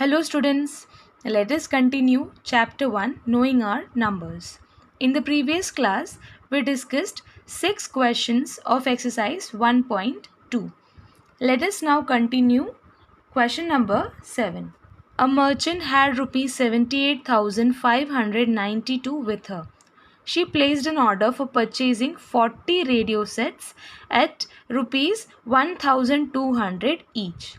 Hello students, let us continue chapter 1 knowing our numbers. In the previous class, we discussed 6 questions of exercise 1.2. Let us now continue question number 7. A merchant had rupees 78,592 with her. She placed an order for purchasing 40 radio sets at rupees 1,200 each.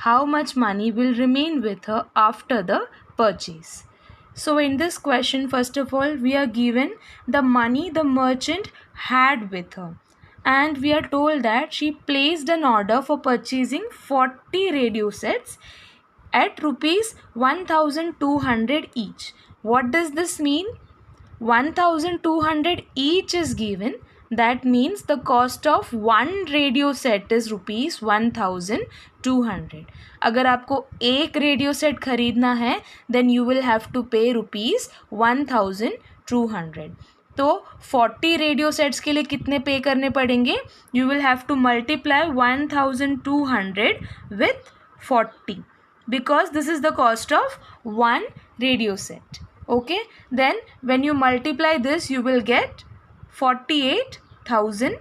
How much money will remain with her after the purchase? So in this question, first of all, we are given the money the merchant had with her. And we are told that she placed an order for purchasing 40 radio sets at rupees 1,200 each. What does this mean? 1,200 each is given. That means the cost of one radio set is rupees 1,200. अगर आपको एक radio set खरीदना है then you will have to pay rupees 1,200. तो 40 radio sets के लिए कितने पे करने पड़ेंगे? You will have to multiply 1,200 with 40 because this is the cost of one radio set. Okay, then when you multiply this you will get 48,000.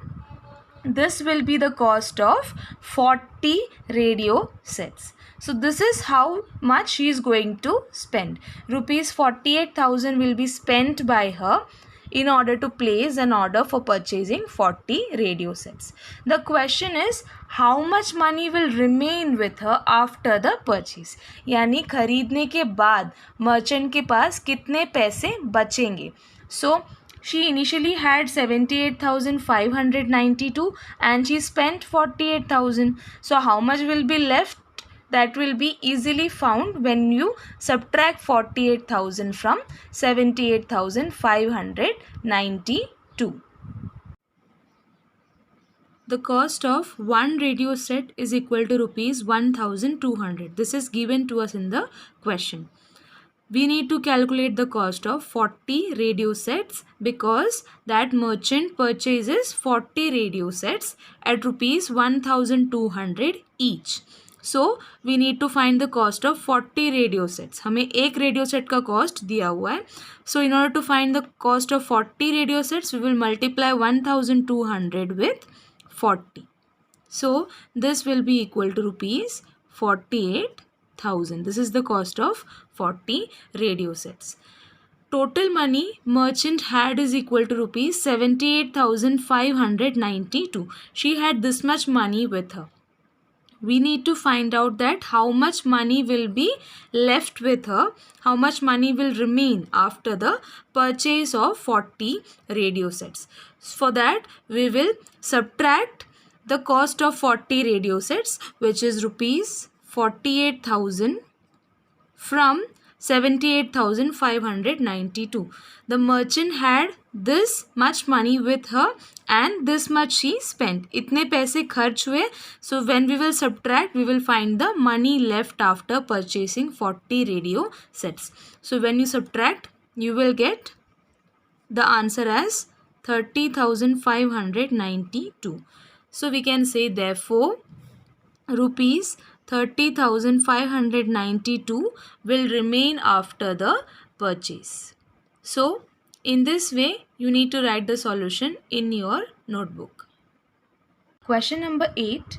This will be the cost of 40 radio sets. So this is how much she is going to spend. Rupees 48,000 will be spent by her in order to place an order for purchasing 40 radio sets. The question is how much money will remain with her after the purchase. यानी खरीदने के बाद merchant के पास कितने पैसे बचेंगे. So she initially had 78,592 and she spent 48,000. So how much will be left? That will be easily found when you subtract 48,000 from 78,592. The cost of one radio set is equal to rupees 1,200. This is given to us in the question. We need to calculate the cost of 40 radio sets because that merchant purchases 40 radio sets at rupees 1,200 each. So we need to find the cost of 40 radio sets. हमें एक radio set का cost दिया हुआ है. So in order to find the cost of 40 radio sets, we will multiply 1,200 with 40. So this will be equal to rupees 48,000. This is the cost of 40 radio sets. Total money merchant had is equal to rupees 78,592. She had this much money with her. We need to find out that how much money will be left with her, how much money will remain after the purchase of 40 radio sets. For that, we will subtract the cost of 40 radio sets, which is rupees 48,000 from 78,592. The merchant had this much money with her and this much she spent. इतने पैसे खर्च हुए. So when we will subtract, we will find the money left after purchasing 40 radio sets. So when you subtract, you will get the answer as 30,592. So we can say therefore rupees 30,592 will remain after the purchase. So in this way you need to write the solution in your notebook. Question number 8.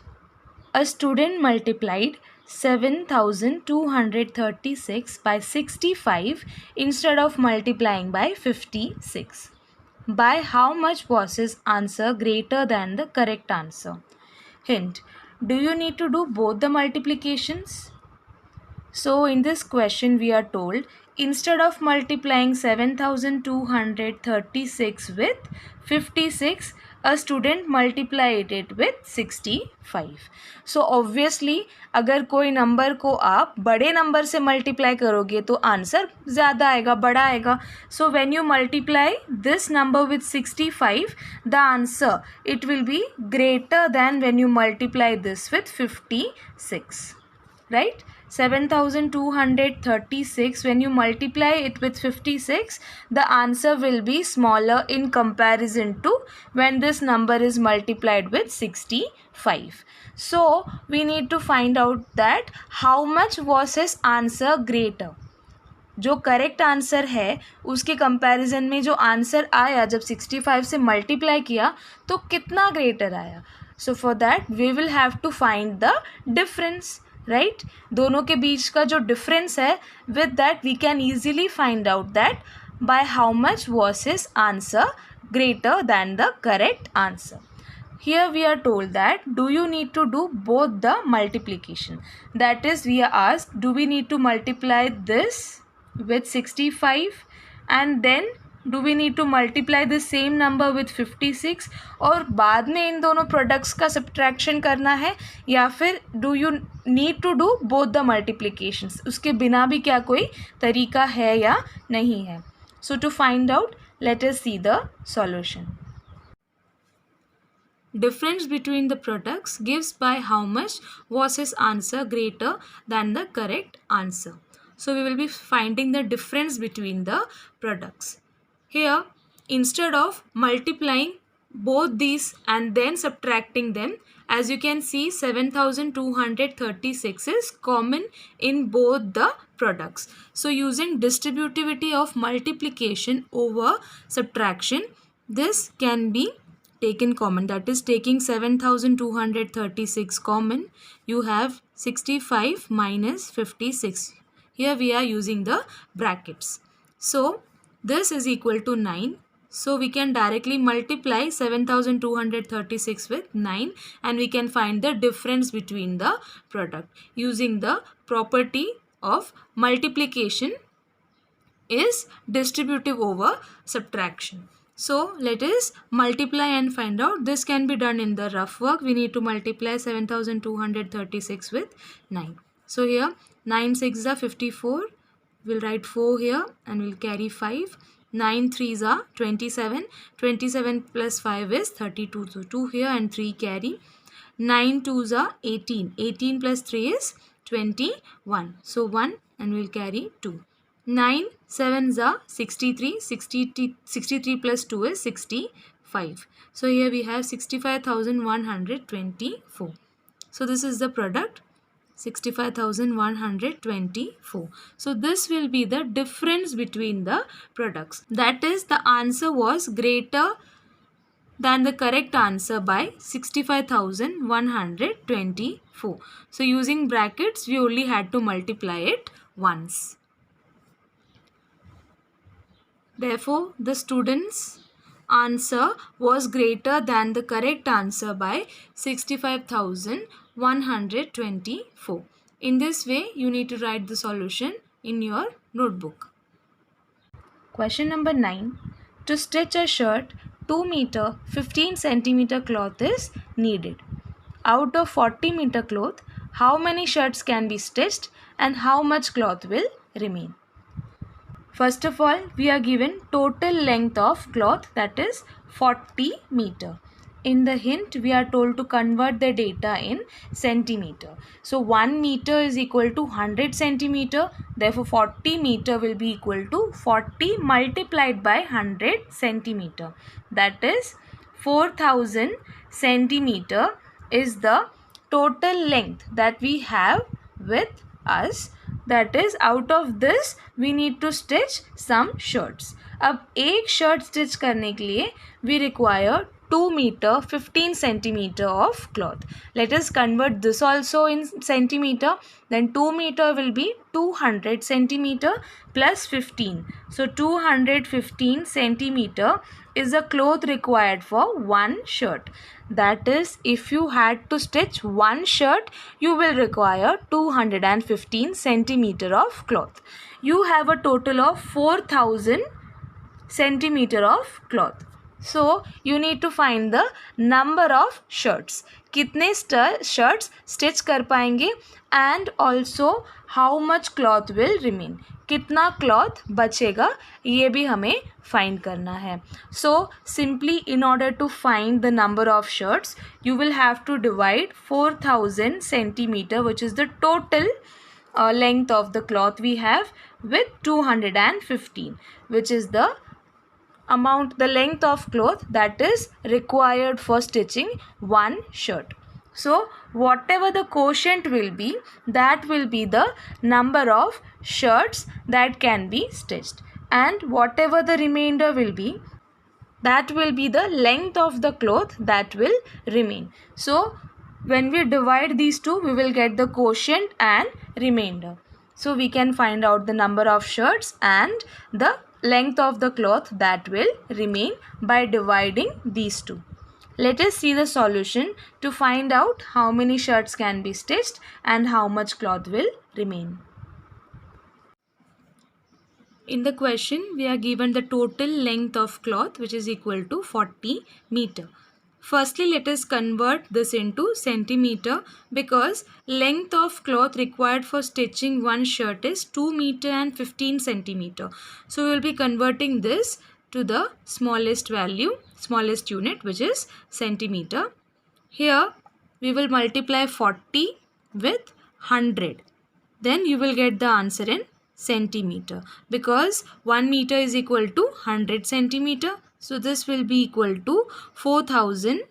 A student multiplied 7,236 by 65 instead of multiplying by 56. By how much was his answer greater than the correct answer? Hint. Do you need to do both the multiplications? So in this question we are told instead of multiplying 7,236 with 56, a student multiplied it with 65. So obviously अगर कोई number को आप बड़े number से multiply करोगे तो answer ज़्यादा आएगा, बड़ा आएगा. So when you multiply this number with 65, the answer it will be greater than when you multiply this with 56. right? 7236, when you multiply it with 56, the answer will be smaller in comparison to when this number is multiplied with 65. So we need to find out that how much was his answer greater. जो correct answer है उसके comparison में जो answer आया जब 65 से multiply किया तो कितना ग्रेटर आया. So for that we will have to find the difference, right? दोनों के बीच का जो डिफरेंस है, with that we can easily find out that by how much was his answer greater than the correct answer. Here we are told that do you need to do both the multiplication? That is, we are asked, do we need to multiply this with 65 and then do we need to multiply the same number with 56 और बाद में इन दोनों products का subtraction करना है, या फिर do you need to do both the multiplications? उसके बिना भी क्या कोई तरीका है या नहीं है? So to find out, let us see the solution. Difference between the products gives by how much was his answer greater than the correct answer. So we will be finding the difference between the products. Here, instead of multiplying both these and then subtracting them, as you can see, 7236 is common in both the products. So using distributivity of multiplication over subtraction, this can be taken common. That is, taking 7236 common, you have 65 minus 56. Here we are using the brackets. So this is equal to 9. So we can directly multiply 7236 with 9 and we can find the difference between the product. Using the property of multiplication is distributive over subtraction. So let us multiply and find out. This can be done in the rough work. We need to multiply 7236 with 9. So here 9 6 are 54. We'll write 4 here and we'll carry 5. 9 3s are 27. 27 plus 5 is 32. So 2 here and 3 carry. 9 2s are 18. 18 plus 3 is 21. So 1 and we'll carry 2. 9 7s are 63. 63 plus 2 is 65. So here we have 65,124. So this is the product, 65,124. So this will be the difference between the products. That is, the answer was greater than the correct answer by 65,124. So using brackets, we only had to multiply it once. Therefore, the student's answer was greater than the correct answer by 65,124. In this way, you need to write the solution in your notebook. Question number 9. To stitch a shirt, 2 meter 15 centimeter cloth is needed. Out of 40 meter cloth, how many shirts can be stitched and how much cloth will remain? First of all, we are given total length of cloth, that is 40 meter. In the hint, we are told to convert the data in centimeter. So 1 meter is equal to 100 centimeter. Therefore, 40 meter will be equal to 40 multiplied by 100 centimeter. That is 4000 centimeter is the total length that we have with us. That is, out of this we need to stitch some shirts. अब एक shirt stitch करने के लिए we require 2 meter 15 centimeter of cloth. Let us convert this also in centimeter. Then 2 meter will be 200 centimeter plus 15. So 215 centimeter is the cloth required for one shirt. That is, if you had to stitch one shirt, you will require 215 centimeter of cloth. You have a total of 4000 centimeter of cloth. So you need to find the number of shirts. कितने shirts stitch कर पाएंगे, and also how much cloth will remain. कितना cloth बचेगा ये भी हमें find करना है. So simply in order to find the number of shirts, you will have to divide 4000 centimeter, which is the total length of the cloth we have, with 215, which is the amount, the length of cloth that is required for stitching one shirt. So whatever the quotient will be, that will be the number of shirts that can be stitched, and whatever the remainder will be, that will be the length of the cloth that will remain. So when we divide these two, we will get the quotient and remainder. So we can find out the number of shirts and the length of the cloth that will remain by dividing these two. Let us see the solution to find out how many shirts can be stitched and how much cloth will remain. In the question, we are given the total length of cloth, which is equal to 40 meter. Firstly, let us convert this into centimeter, because length of cloth required for stitching one shirt is 2 meter and 15 centimeter. So we will be converting this to the smallest value, smallest unit, which is centimeter. Here we will multiply 40 with 100. Then you will get the answer in centimeter, because 1 meter is equal to 100 centimeter. So this will be equal to 4000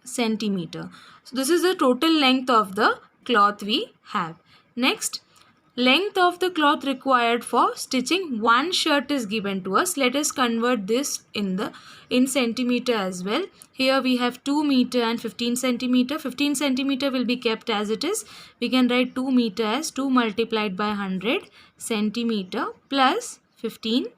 centimeter. So this is the total length of the cloth we have. Next, length of the cloth required for stitching one shirt is given to us. Let us convert this in centimeter as well. Here we have 2 meter and 15 centimeter. 15 centimeter will be kept as it is. We can write 2 meter as 2 multiplied by 100 centimeter plus 15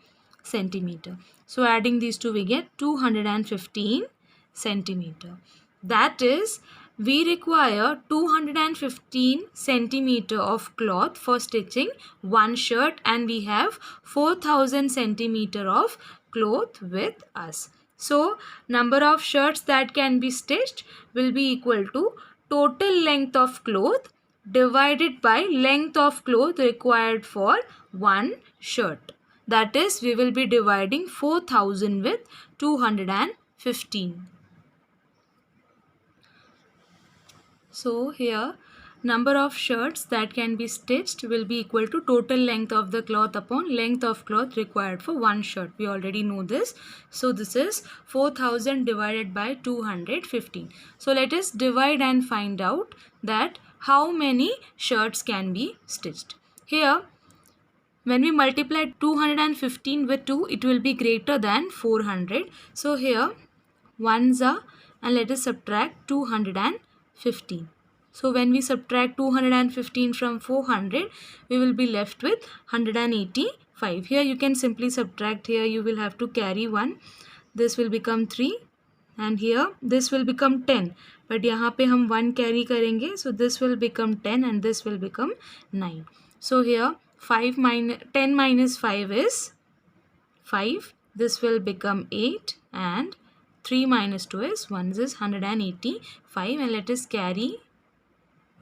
centimeter. So adding these two, we get 215 centimeter. That is, we require 215 centimeter of cloth for stitching one shirt, and we have 4000 centimeter of cloth with us. So number of shirts that can be stitched will be equal to total length of cloth divided by length of cloth required for one shirt. That is, we will be dividing 4000 with 215. So here, number of shirts that can be stitched will be equal to total length of the cloth upon length of cloth required for one shirt. We already know this. So this is 4000 divided by 215. So let us divide and find out that how many shirts can be stitched. Here, when we multiply 215 with 2, it will be greater than 400. So here, ones are, and let us subtract 215. So when we subtract 215 from 400, we will be left with 185. Here you can simply subtract. Here you will have to carry 1. This will become 3. And here this will become 10. But यहाँ पे हम 1 carry करेंगे. So this will become 10 and this will become 9. So here 10 minus 5 is 5. This will become 8, and 3 minus 2 is 1. This is 185, and let us carry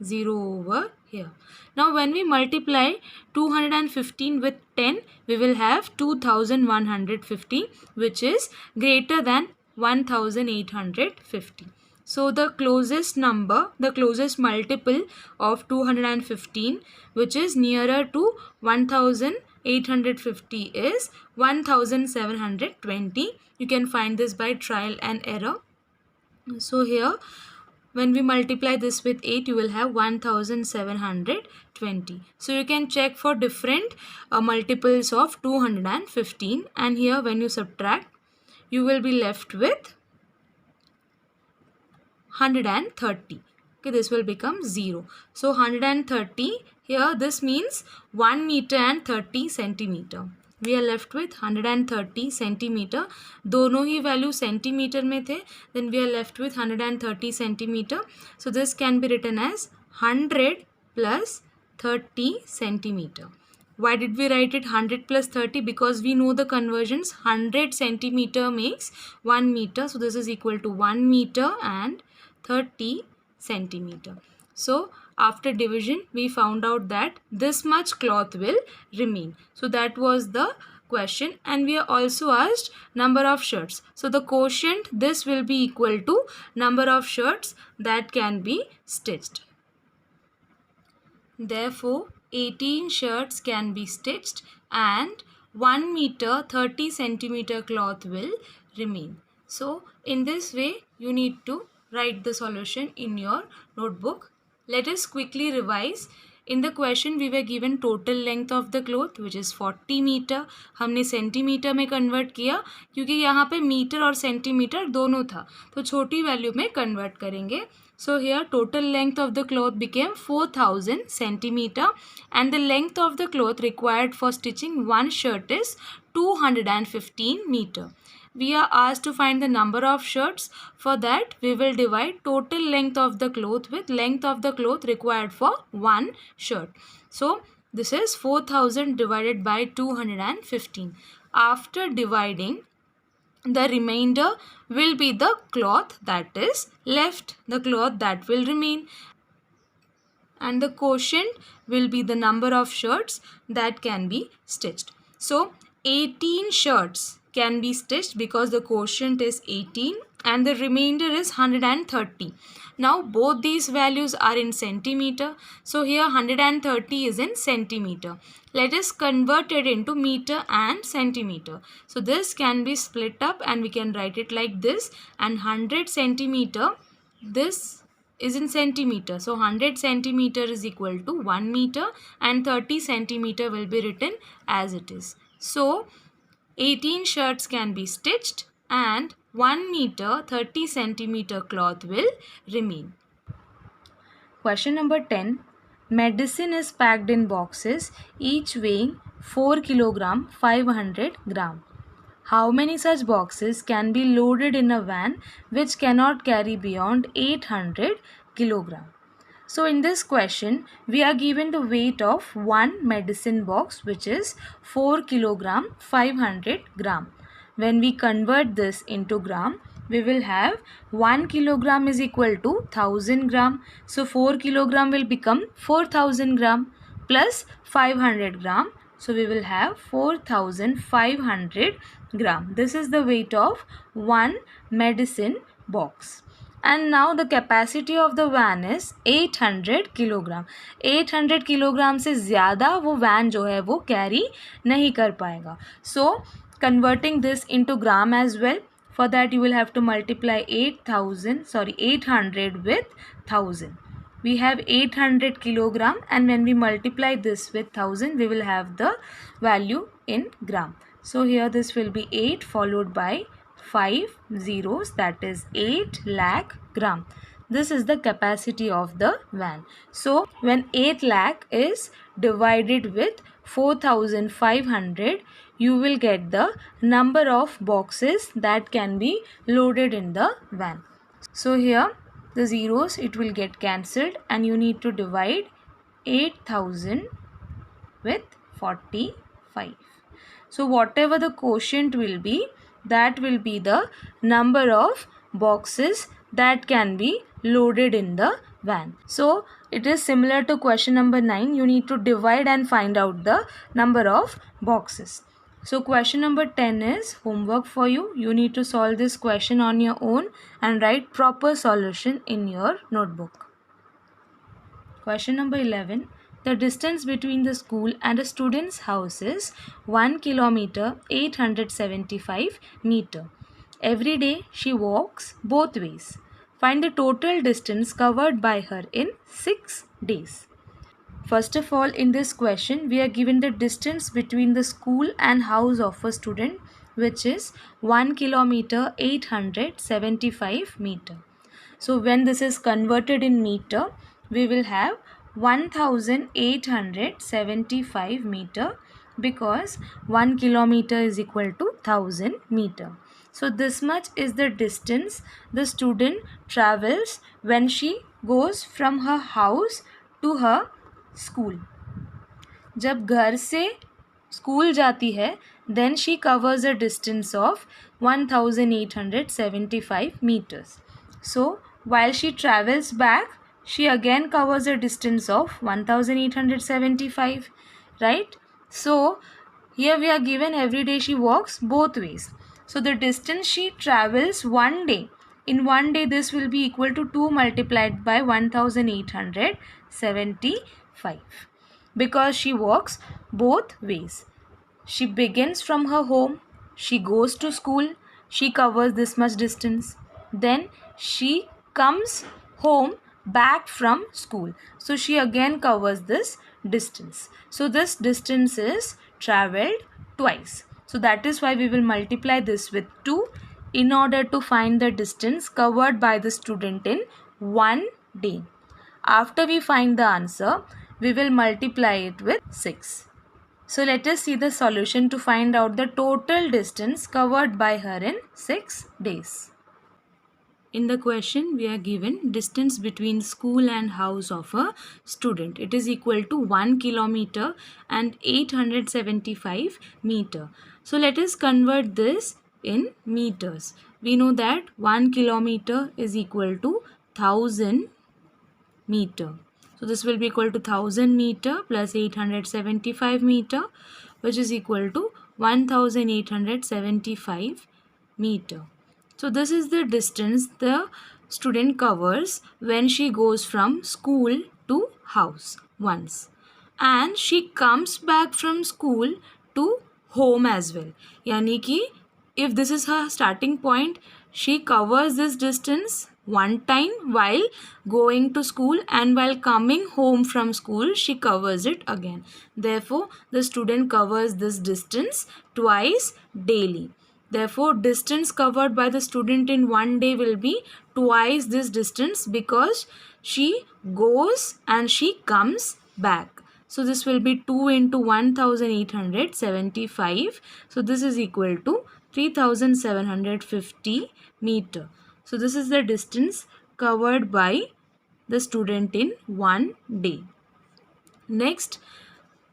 0 over here. Now when we multiply 215 with 10, we will have 2150, which is greater than 1850. So the closest number, the closest multiple of 215, which is nearer to 1850, is 1720. You can find this by trial and error. So here, when we multiply this with 8, you will have 1720. So you can check for different multiples of 215, and here when you subtract, you will be left with 130. Okay, this will become 0. So 130, here this means 1 meter and 30 centimeter. We are left with 130 centimeter. दोनों ही value centimeter में थे. Then we are left with 130 centimeter. So this can be written as 100 plus 30 centimeter. Why did we write it 100 plus 30? Because we know the conversions. 100 centimeter makes 1 meter. So this is equal to 1 meter and 30 centimeter. So after division, we found out that this much cloth will remain. So that was the question, and we are also asked number of shirts. So the quotient, this will be equal to number of shirts that can be stitched. Therefore, 18 shirts can be stitched and 1 meter 30 centimeter cloth will remain. So, in this way, you need to write the solution in your notebook. Let us quickly revise. In the question, we were given total length of the cloth which is 40 meter. हमने centimetre में convert किया क्योंकि यहाँ पे metre और centimetre दोनों था, तो छोटी वैल्यू में कन्वर्ट करेंगे. So here total length of the cloth became 4000 centimeter and the length of the cloth required for stitching one shirt is 215 meter. We are asked to find the number of shirts. For that, we will divide total length of the cloth with length of the cloth required for one shirt. So this is 4000 divided by 215. After dividing, the remainder will be the cloth that is left, the cloth that will remain, and the quotient will be the number of shirts that can be stitched. So 18 shirts can be stitched because the quotient is 18 and the remainder is 130. Now both these values are in centimeter. So here 130 is in centimeter. Let us convert it into meter and centimeter. So this can be split up and we can write it like this, and 100 centimeter, this is in centimeter. So 100 centimeter is equal to 1 meter and 30 centimeter will be written as it is. So 18 shirts can be stitched and 1 meter 30 centimeter cloth will remain. Question number 10. Medicine is packed in boxes, each weighing 4 kg 500 gram. How many such boxes can be loaded in a van which cannot carry beyond 800 kg? So in this question, we are given the weight of one medicine box which is 4 kg 500 gram. When we convert this into gram, we will have 1 kilogram is equal to 1000 gram. So 4 kilogram will become 4000 gram plus 500 gram. So we will have 4500 gram. This is the weight of one medicine box. And now the capacity of the van is 800 kilogram. 800 kilogram से ज़्यादा वो van जो है वो carry नहीं कर पाएगा. So converting this into gram as well. For that you will have to multiply 800 with 1000. We have 800 kilogram, and when we multiply this with 1000, we will have the value in gram. So here this will be 8 followed by 5 zeros, that is 8 lakh gram. This is the capacity of the van. So when 8 lakh is divided with 4500, you will get the number of boxes that can be loaded in the van. So here the zeros, it will get cancelled and you need to divide 8000 with 45. So whatever the quotient will be, that will be the number of boxes that can be loaded in the van. So it is similar to question number 9. You need to divide and find out the number of boxes. So question number 10 is homework for you. You need to solve this question on your own and write proper solution in your notebook. Question number 11. The distance between the school and a student's house is 1 kilometer 875 meter. Every day she walks both ways. Find the total distance covered by her in 6 days. First of all, in this question, we are given the distance between the school and house of a student, which is 1 kilometer 875 meter. So when this is converted in meter, we will have 1875 meter, because 1 kilometer is equal to 1000 meter. So this much is the distance the student travels when she goes from her house to her school. जब घर से school जाती है then she covers a distance of 1875 meters. So while she travels back, she again covers a distance of 1875, right? So here we are given every day she walks both ways. So the distance she travels one day, in one day this will be equal to 2 multiplied by 1875 because she walks both ways. She begins from her home, she goes to school, she covers this much distance. Then she comes home back from school. So she again covers this distance. So this distance is travelled twice. So that is why we will multiply this with 2 in order to find the distance covered by the student in one day. After we find the answer, we will multiply it with 6. So let us see the solution to find out the total distance covered by her in 6 days. In the question, we are given distance between school and house of a student. It is equal to 1 kilometer and 875 meter. So let us convert this in meters. We know that 1 kilometer is equal to 1000 meter. So this will be equal to 1000 meter plus 875 meter, which is equal to 1875 meter. So this is the distance the student covers when she goes from school to house once. And she comes back from school to home as well. Yani ki if this is her starting point, she covers this distance one time while going to school, and while coming home from school she covers it again. Therefore the student covers this distance twice daily. Therefore distance covered by the student in one day will be twice this distance because she goes and she comes back. So this will be 2 into 1875. So this is equal to 3750 meter. So this is the distance covered by the student in one day. Next,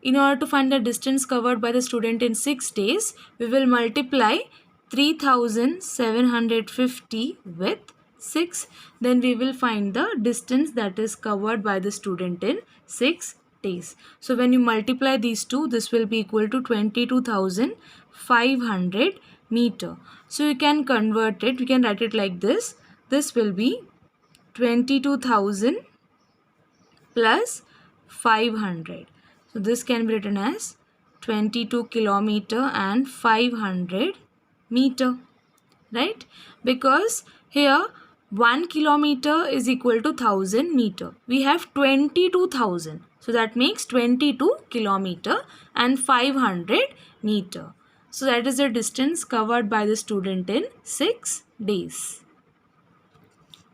in order to find the distance covered by the student in 6 days, we will multiply 3750 with 6. Then we will find the distance that is covered by the student in 6 days. So when you multiply these two, this will be equal to 22,500 meter. So you can convert it, you can write it like this. This will be 22,000 plus 500. So this can be written as 22 kilometer and 500 meter, right? Because here 1 kilometer is equal to 1000 meter. We have 22,000. So that makes 22 kilometer and 500 meter. So that is the distance covered by the student in 6 days.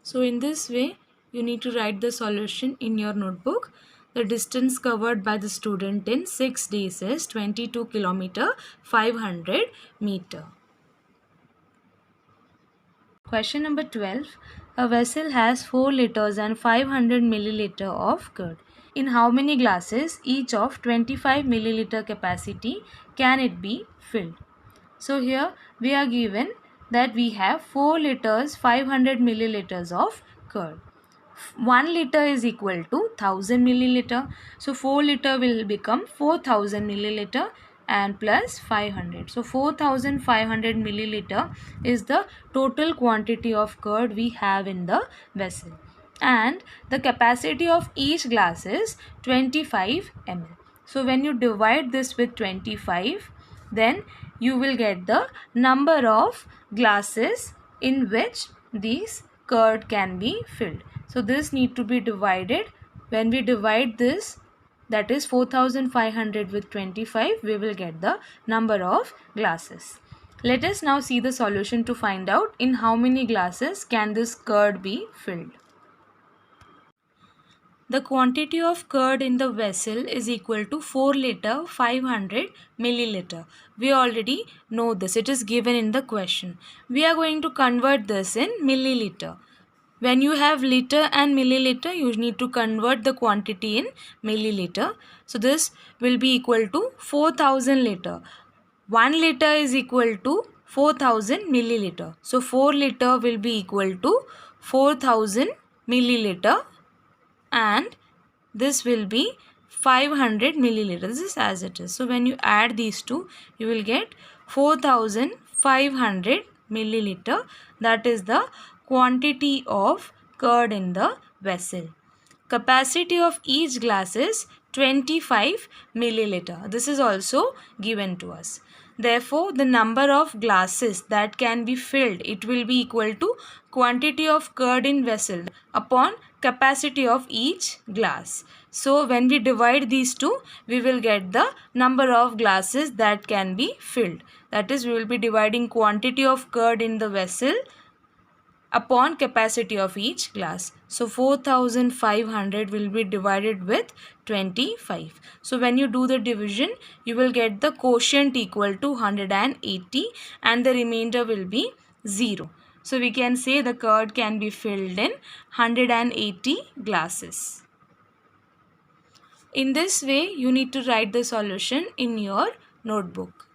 So in this way, you need to write the solution in your notebook. The distance covered by the student in 6 days is 22 kilometer 500 meter. Question number 12. A vessel has 4 liters and 500 milliliter of curd. In how many glasses, each of 25 milliliter capacity, can it be filled? So here we are given that we have 4 liters 500 milliliters of curd. 1 liter is equal to 1000 milliliter. So 4 liter will become 4000 milliliter and plus 500. So 4500 milliliter is the total quantity of curd we have in the vessel. And the capacity of each glass is 25 ml. So when you divide this with 25, then you will get the number of glasses in which these curd can be filled. So this need to be divided. When we divide this, that is 4500 with 25, we will get the number of glasses. Let us now see the solution to find out in how many glasses can this curd be filled. The quantity of curd in the vessel is equal to 4 liter 500 milliliter. We already know this. It is given in the question. We are going to convert this in milliliter. When you have liter and milliliter, you need to convert the quantity in milliliter. So this will be equal to 4000 liter. 1 liter is equal to 4000 milliliter. So 4 liter will be equal to 4000 milliliter, and this will be 500 milliliter. This is as it is. So when you add these two, you will get 4500 milliliter. That is the quantity of curd in the vessel. Capacity of each glass is 25 milliliter. This is also given to us. Therefore, the number of glasses that can be filled, it will be equal to quantity of curd in vessel upon capacity of each glass. So, when we divide these two, we will get the number of glasses that can be filled. That is, we will be dividing quantity of curd in the vessel upon capacity of each glass. So 4500 will be divided with 25. So when you do the division, you will get the quotient equal to 180 and the remainder will be 0. So we can say the curd can be filled in 180 glasses. In this way, you need to write the solution in your notebook.